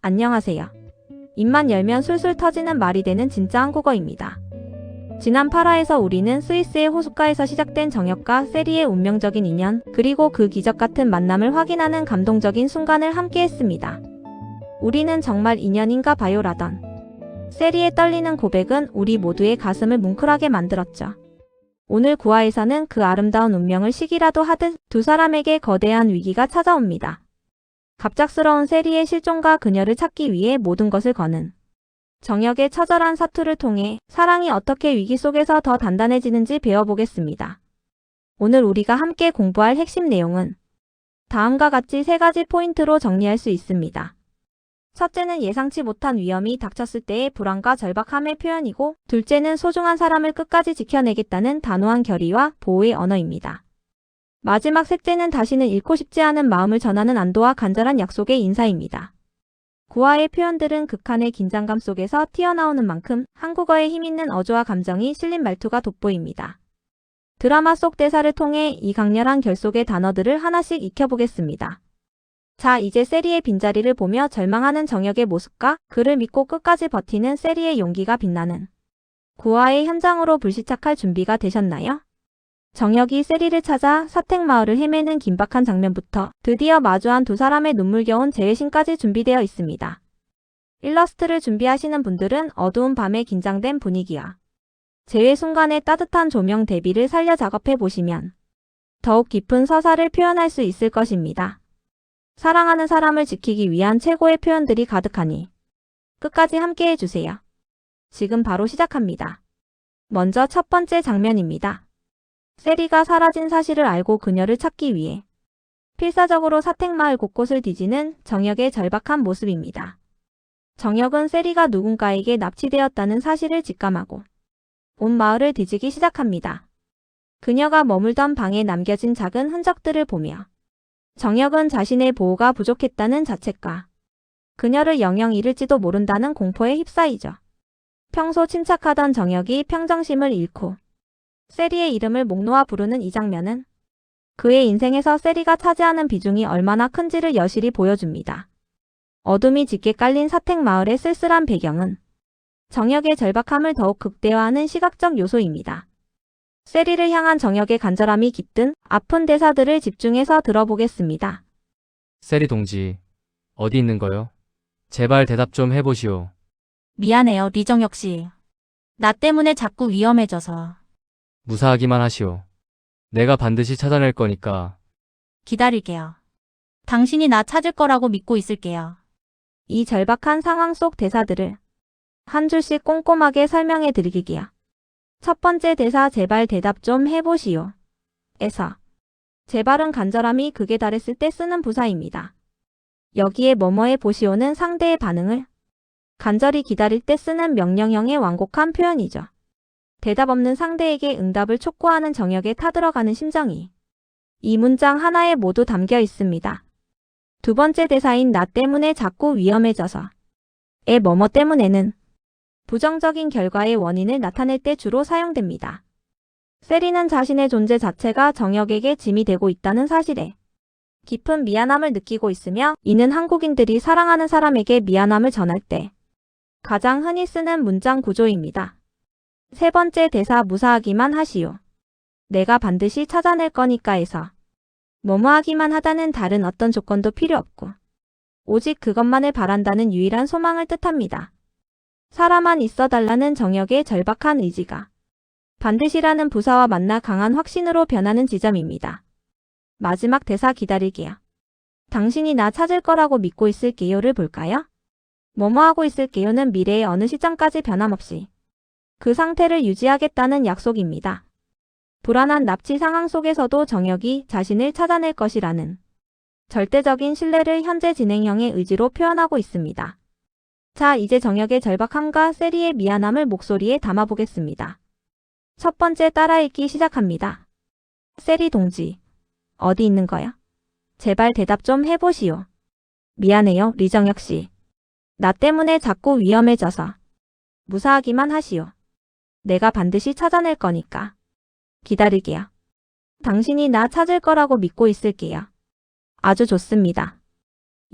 안녕하세요. 입만 열면 술술 터지는 말이 되는 진짜 한국어입니다. 지난 8화에서 우리는 스위스의 호숫가에서 시작된 정혁과 세리의 운명적인 인연, 그리고 그 기적 같은 만남을 확인하는 감동적인 순간을 함께 했습니다. 우리는 정말 인연인가 봐요라던 세리의 떨리는 고백은 우리 모두의 가슴을 뭉클하게 만들었죠. 오늘 9화에서는 그 아름다운 운명을 시기라도 하듯 두 사람에게 거대한 위기가 찾아옵니다. 갑작스러운 세리의 실종과 그녀를 찾기 위해 모든 것을 거는 정혁의 처절한 사투를 통해 사랑이 어떻게 위기 속에서 더 단단해지는지 배워보겠습니다. 오늘 우리가 함께 공부할 핵심 내용은 다음과 같이 3가지 포인트로 정리할 수 있습니다. 첫째는 예상치 못한 위험이 닥쳤을 때의 불안과 절박함의 표현이고, 둘째는 소중한 사람을 끝까지 지켜내겠다는 단호한 결의와 보호의 언어입니다. 마지막 셋째는 다시는 잃고 싶지 않은 마음을 전하는 안도와 간절한 약속의 인사입니다. 9화의 표현들은 극한의 긴장감 속에서 튀어나오는 만큼 한국어의 힘있는 어조와 감정이 실린 말투가 돋보입니다. 드라마 속 대사를 통해 이 강렬한 결속의 단어들을 하나씩 익혀보겠습니다. 자, 이제 세리의 빈자리를 보며 절망하는 정혁의 모습과 그를 믿고 끝까지 버티는 세리의 용기가 빛나는 9화의 현장으로 불시착할 준비가 되셨나요? 정혁이 세리를 찾아 사택마을을 헤매는 긴박한 장면부터 드디어 마주한 두 사람의 눈물겨운 재회신까지 준비되어 있습니다. 일러스트를 준비하시는 분들은 어두운 밤의 긴장된 분위기와 재회 순간의 따뜻한 조명 대비를 살려 작업해 보시면 더욱 깊은 서사를 표현할 수 있을 것입니다. 사랑하는 사람을 지키기 위한 최고의 표현들이 가득하니 끝까지 함께 해주세요. 지금 바로 시작합니다. 먼저 첫 번째 장면입니다. 세리가 사라진 사실을 알고 그녀를 찾기 위해 필사적으로 사택마을 곳곳을 뒤지는 정혁의 절박한 모습입니다. 정혁은 세리가 누군가에게 납치되었다는 사실을 직감하고 온 마을을 뒤지기 시작합니다. 그녀가 머물던 방에 남겨진 작은 흔적들을 보며 정혁은 자신의 보호가 부족했다는 자책과 그녀를 영영 잃을지도 모른다는 공포에 휩싸이죠. 평소 침착하던 정혁이 평정심을 잃고 세리의 이름을 목 놓아 부르는 이 장면은 그의 인생에서 세리가 차지하는 비중이 얼마나 큰지를 여실히 보여줍니다. 어둠이 짙게 깔린 사택마을의 쓸쓸한 배경은 정혁의 절박함을 더욱 극대화하는 시각적 요소입니다. 세리를 향한 정혁의 간절함이 깃든 아픈 대사들을 집중해서 들어보겠습니다. 세리 동지, 어디 있는 거요? 제발 대답 좀 해보시오. 미안해요, 리정혁 씨. 나 때문에 자꾸 위험해져서. 무사하기만 하시오. 내가 반드시 찾아낼 거니까. 기다릴게요. 당신이 나 찾을 거라고 믿고 있을게요. 이 절박한 상황 속 대사들을 한 줄씩 꼼꼼하게 설명해 드리기요. 첫 번째 대사 제발 대답 좀 해보시오. 에서 제발은 간절함이 극에 달했을 때 쓰는 부사입니다. 여기에 뭐뭐해 보시오는 상대의 반응을 간절히 기다릴 때 쓰는 명령형의 완곡한 표현이죠. 대답 없는 상대에게 응답을 촉구하는 정혁에 타들어가는 심정이 이 문장 하나에 모두 담겨 있습니다. 두 번째 대사인 나 때문에 자꾸 위험해져서 의 뭐뭐 때문에는 부정적인 결과의 원인을 나타낼 때 주로 사용됩니다. 세리는 자신의 존재 자체가 정혁에게 짐이 되고 있다는 사실에 깊은 미안함을 느끼고 있으며, 이는 한국인들이 사랑하는 사람에게 미안함을 전할 때 가장 흔히 쓰는 문장 구조입니다. 세 번째 대사 무사하기만 하시오. 내가 반드시 찾아낼 거니까에서 뭐뭐하기만 하다는 다른 어떤 조건도 필요 없고 오직 그것만을 바란다는 유일한 소망을 뜻합니다. 살아만 있어달라는 정혁의 절박한 의지가 반드시라는 부사와 만나 강한 확신으로 변하는 지점입니다. 마지막 대사 기다릴게요. 당신이 나 찾을 거라고 믿고 있을게요를 볼까요? 뭐뭐하고 있을게요는 미래의 어느 시점까지 변함없이 그 상태를 유지하겠다는 약속입니다. 불안한 납치 상황 속에서도 정혁이 자신을 찾아낼 것이라는 절대적인 신뢰를 현재 진행형의 의지로 표현하고 있습니다. 자, 이제 정혁의 절박함과 세리의 미안함을 목소리에 담아보겠습니다. 첫 번째 따라 읽기 시작합니다. 세리 동지, 어디 있는 거야? 제발 대답 좀 해보시오. 미안해요, 리정혁 씨. 나 때문에 자꾸 위험해져서 무사하기만 하시오. 내가 반드시 찾아낼 거니까 기다릴게요. 당신이 나 찾을 거라고 믿고 있을게요. 아주 좋습니다.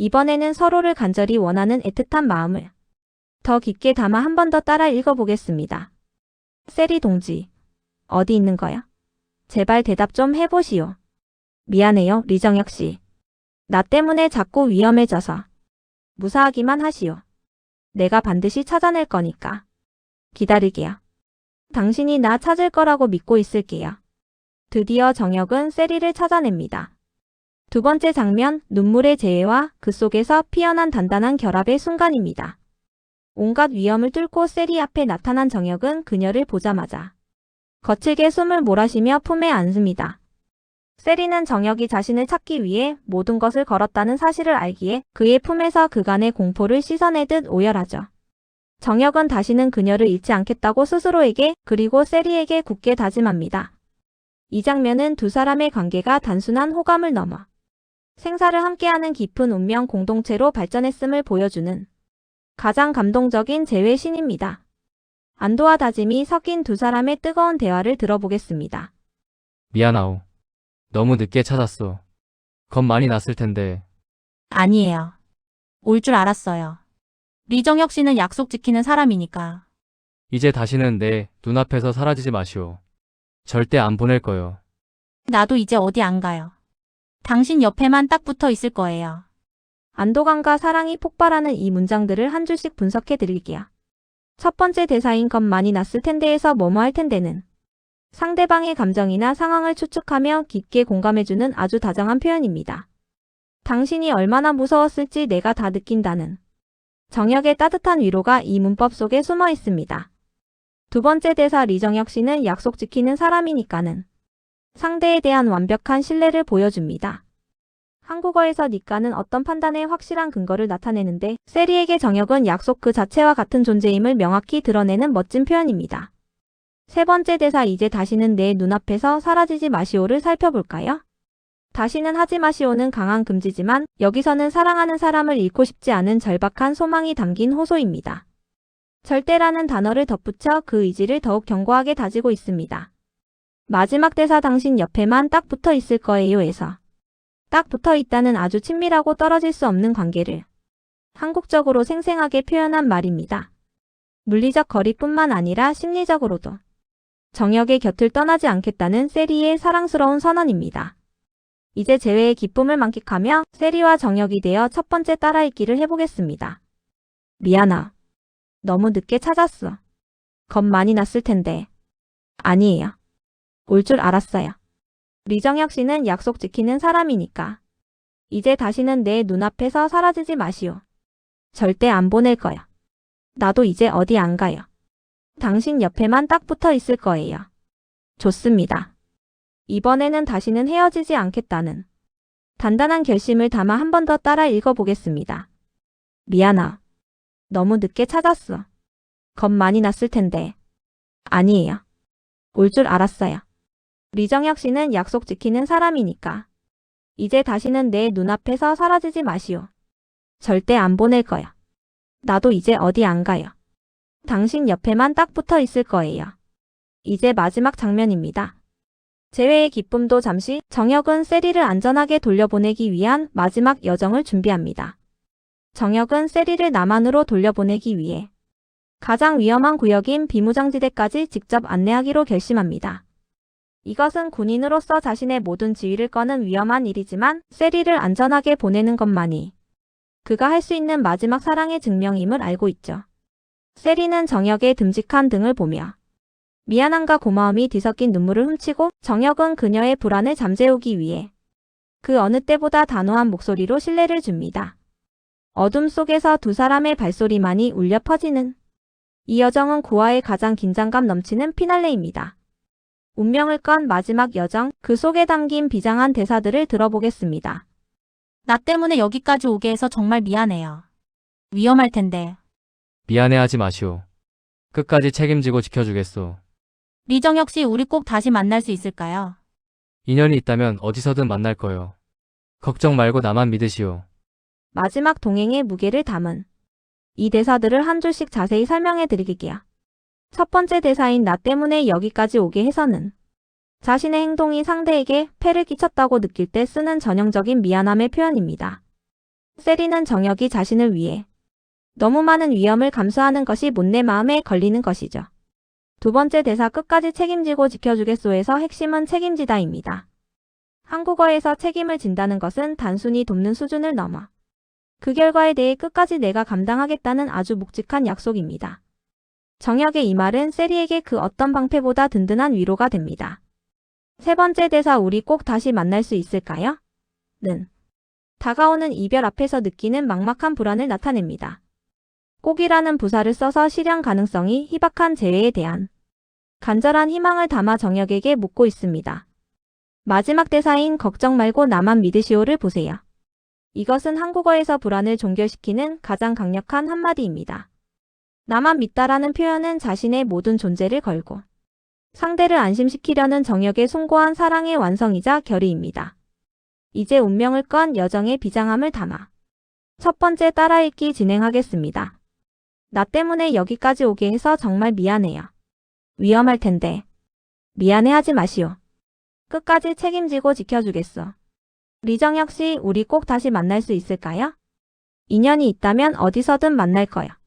이번에는 서로를 간절히 원하는 애틋한 마음을 더 깊게 담아 한 번 더 따라 읽어보겠습니다. 세리 동지, 어디 있는 거야? 제발 대답 좀 해보시오. 미안해요, 리정혁 씨. 나 때문에 자꾸 위험해져서 무사하기만 하시오. 내가 반드시 찾아낼 거니까. 기다리게요. 당신이 나 찾을 거라고 믿고 있을게요. 드디어 정혁은 세리를 찾아냅니다. 두 번째 장면, 눈물의 재해와 그 속에서 피어난 단단한 결합의 순간입니다. 온갖 위험을 뚫고 세리 앞에 나타난 정혁은 그녀를 보자마자 거칠게 숨을 몰아쉬며 품에 안습니다. 세리는 정혁이 자신을 찾기 위해 모든 것을 걸었다는 사실을 알기에 그의 품에서 그간의 공포를 씻어내듯 오열하죠. 정혁은 다시는 그녀를 잃지 않겠다고 스스로에게 그리고 세리에게 굳게 다짐합니다. 이 장면은 두 사람의 관계가 단순한 호감을 넘어 생사를 함께하는 깊은 운명 공동체로 발전했음을 보여주는 가장 감동적인 재회신입니다. 안도와 다짐이 섞인 두 사람의 뜨거운 대화를 들어보겠습니다. 미안하오. 너무 늦게 찾았어. 겁 많이 났을 텐데. 아니에요. 올 줄 알았어요. 리정혁 씨는 약속 지키는 사람이니까. 이제 다시는 내 눈앞에서 사라지지 마시오. 절대 안 보낼 거요. 나도 이제 어디 안 가요. 당신 옆에만 딱 붙어 있을 거예요. 안도감과 사랑이 폭발하는 이 문장들을 한 줄씩 분석해 드릴게요. 첫 번째 대사인 겁 많이 났을 텐데에서 뭐뭐 할 텐데는 상대방의 감정이나 상황을 추측하며 깊게 공감해주는 아주 다정한 표현입니다. 당신이 얼마나 무서웠을지 내가 다 느낀다는 정혁의 따뜻한 위로가 이 문법 속에 숨어 있습니다. 두 번째 대사 리정혁 씨는 약속 지키는 사람이니까는 상대에 대한 완벽한 신뢰를 보여줍니다. 한국어에서 니까는 어떤 판단의 확실한 근거를 나타내는데 세리에게 정혁은 약속 그 자체와 같은 존재임을 명확히 드러내는 멋진 표현입니다. 세 번째 대사 이제 다시는 내 눈앞에서 사라지지 마시오를 살펴볼까요? 다시는 하지 마시오는 강한 금지지만 여기서는 사랑하는 사람을 잃고 싶지 않은 절박한 소망이 담긴 호소입니다. 절대라는 단어를 덧붙여 그 의지를 더욱 견고하게 다지고 있습니다. 마지막 대사 당신 옆에만 딱 붙어 있을 거예요에서 딱 붙어 있다는 아주 친밀하고 떨어질 수 없는 관계를 한국적으로 생생하게 표현한 말입니다. 물리적 거리뿐만 아니라 심리적으로도 정혁의 곁을 떠나지 않겠다는 세리의 사랑스러운 선언입니다. 이제 재회의 기쁨을 만끽하며 세리와 정혁이 되어 첫 번째 따라읽기를 해보겠습니다. 미안하. 너무 늦게 찾았어. 겁 많이 났을 텐데. 아니에요. 올 줄 알았어요. 리정혁 씨는 약속 지키는 사람이니까. 이제 다시는 내 눈앞에서 사라지지 마시오. 절대 안 보낼 거야. 나도 이제 어디 안 가요. 당신 옆에만 딱 붙어 있을 거예요. 좋습니다. 이번에는 다시는 헤어지지 않겠다는 단단한 결심을 담아 한 번 더 따라 읽어보겠습니다. 미안하. 너무 늦게 찾았어. 겁 많이 났을 텐데. 아니에요. 올 줄 알았어요. 리정혁 씨는 약속 지키는 사람이니까. 이제 다시는 내 눈앞에서 사라지지 마시오. 절대 안 보낼 거야. 나도 이제 어디 안 가요. 당신 옆에만 딱 붙어 있을 거예요. 이제 마지막 장면입니다. 재회의 기쁨도 잠시 정혁은 세리를 안전하게 돌려보내기 위한 마지막 여정을 준비합니다. 정혁은 세리를 남한으로 돌려보내기 위해 가장 위험한 구역인 비무장지대까지 직접 안내하기로 결심합니다. 이것은 군인으로서 자신의 모든 지위를 꺼는 위험한 일이지만 세리를 안전하게 보내는 것만이 그가 할 수 있는 마지막 사랑의 증명임을 알고 있죠. 세리는 정혁의 듬직한 등을 보며 미안함과 고마움이 뒤섞인 눈물을 훔치고 정혁은 그녀의 불안을 잠재우기 위해 그 어느 때보다 단호한 목소리로 신뢰를 줍니다. 어둠 속에서 두 사람의 발소리만이 울려 퍼지는 이 여정은 구화의 가장 긴장감 넘치는 피날레입니다. 운명을 건 마지막 여정, 그 속에 담긴 비장한 대사들을 들어보겠습니다. 나 때문에 여기까지 오게 해서 정말 미안해요. 위험할 텐데. 미안해하지 마시오. 끝까지 책임지고 지켜주겠소. 리정혁 씨, 우리 꼭 다시 만날 수 있을까요? 인연이 있다면 어디서든 만날 거요. 걱정 말고 나만 믿으시오. 마지막 동행의 무게를 담은 이 대사들을 한 줄씩 자세히 설명해 드릴게요. 첫 번째 대사인 나 때문에 여기까지 오게 해서는 자신의 행동이 상대에게 폐를 끼쳤다고 느낄 때 쓰는 전형적인 미안함의 표현입니다. 세리는 정혁이 자신을 위해 너무 많은 위험을 감수하는 것이 못내 마음에 걸리는 것이죠. 두 번째 대사 끝까지 책임지고 지켜주겠소에서 핵심은 책임지다입니다. 한국어에서 책임을 진다는 것은 단순히 돕는 수준을 넘어 그 결과에 대해 끝까지 내가 감당하겠다는 아주 묵직한 약속입니다. 정혁의 이 말은 세리에게 그 어떤 방패보다 든든한 위로가 됩니다. 세 번째 대사 우리 꼭 다시 만날 수 있을까요? 는 다가오는 이별 앞에서 느끼는 막막한 불안을 나타냅니다. 꼭이라는 부사를 써서 실현 가능성이 희박한 재회에 대한 간절한 희망을 담아 정혁에게 묻고 있습니다. 마지막 대사인 걱정 말고 나만 믿으시오를 보세요. 이것은 한국어에서 불안을 종결시키는 가장 강력한 한마디입니다. 나만 믿다라는 표현은 자신의 모든 존재를 걸고 상대를 안심시키려는 정혁의 숭고한 사랑의 완성이자 결의입니다. 이제 운명을 건 여정의 비장함을 담아 첫 번째 따라 읽기 진행하겠습니다. 나 때문에 여기까지 오게 해서 정말 미안해요. 위험할 텐데 미안해하지 마시오. 끝까지 책임지고 지켜주겠어. 리정혁 씨, 우리 꼭 다시 만날 수 있을까요? 인연이 있다면 어디서든 만날 거야.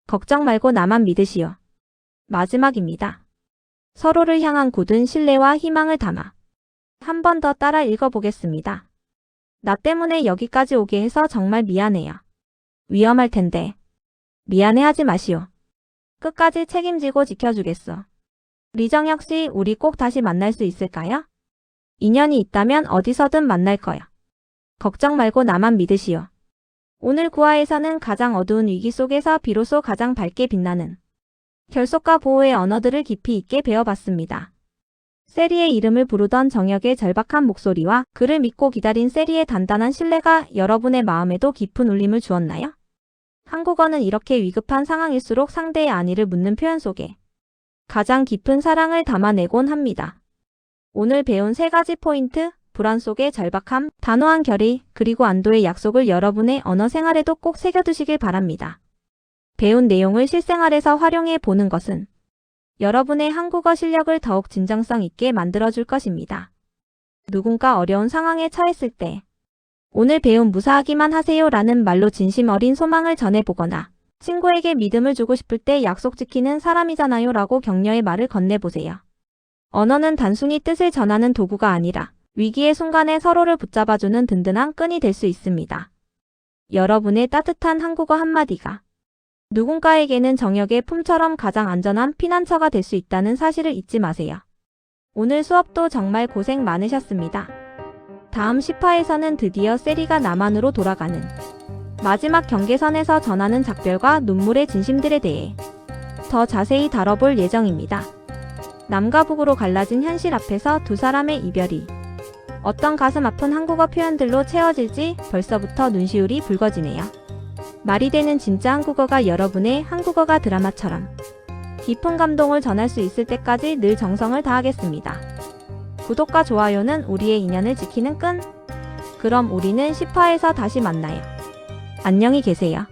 걱정 말고 나만 믿으시오. 마지막입니다. 서로를 향한 굳은 신뢰와 희망을 담아 한 번 더 따라 읽어보겠습니다. 나 때문에 여기까지 오게 해서 정말 미안해요. 위험할 텐데 미안해하지 마시오. 끝까지 책임지고 지켜주겠어. 리정혁 씨, 우리 꼭 다시 만날 수 있을까요? 인연이 있다면 어디서든 만날 거야. 걱정 말고 나만 믿으시오. 오늘 구화에서는 가장 어두운 위기 속에서 비로소 가장 밝게 빛나는 결속과 보호의 언어들을 깊이 있게 배워봤습니다. 세리의 이름을 부르던 정혁의 절박한 목소리와 그를 믿고 기다린 세리의 단단한 신뢰가 여러분의 마음에도 깊은 울림을 주었나요? 한국어는 이렇게 위급한 상황일수록 상대의 안위를 묻는 표현 속에 가장 깊은 사랑을 담아내곤 합니다. 오늘 배운 세 가지 포인트, 불안 속의 절박함, 단호한 결의, 그리고 안도의 약속을 여러분의 언어 생활에도 꼭 새겨두시길 바랍니다. 배운 내용을 실생활에서 활용해 보는 것은 여러분의 한국어 실력을 더욱 진정성 있게 만들어줄 것입니다. 누군가 어려운 상황에 처했을 때 오늘 배운 무사하기만 하세요 라는 말로 진심 어린 소망을 전해보거나 친구에게 믿음을 주고 싶을 때 약속 지키는 사람이잖아요 라고 격려의 말을 건네보세요. 언어는 단순히 뜻을 전하는 도구가 아니라 위기의 순간에 서로를 붙잡아주는 든든한 끈이 될 수 있습니다. 여러분의 따뜻한 한국어 한마디가 누군가에게는 정혁의 품처럼 가장 안전한 피난처가 될 수 있다는 사실을 잊지 마세요. 오늘 수업도 정말 고생 많으셨습니다. 다음 10화에서는 드디어 세리가 남한으로 돌아가는 마지막 경계선에서 전하는 작별과 눈물의 진심들에 대해 더 자세히 다뤄볼 예정입니다. 남과 북으로 갈라진 현실 앞에서 두 사람의 이별이 어떤 가슴 아픈 한국어 표현들로 채워질지 벌써부터 눈시울이 붉어지네요. 말이 되는 진짜 한국어가 여러분의 한국어가 드라마처럼 깊은 감동을 전할 수 있을 때까지 늘 정성을 다하겠습니다. 구독과 좋아요는 우리의 인연을 지키는 끈. 그럼 우리는 10화에서 다시 만나요. 안녕히 계세요.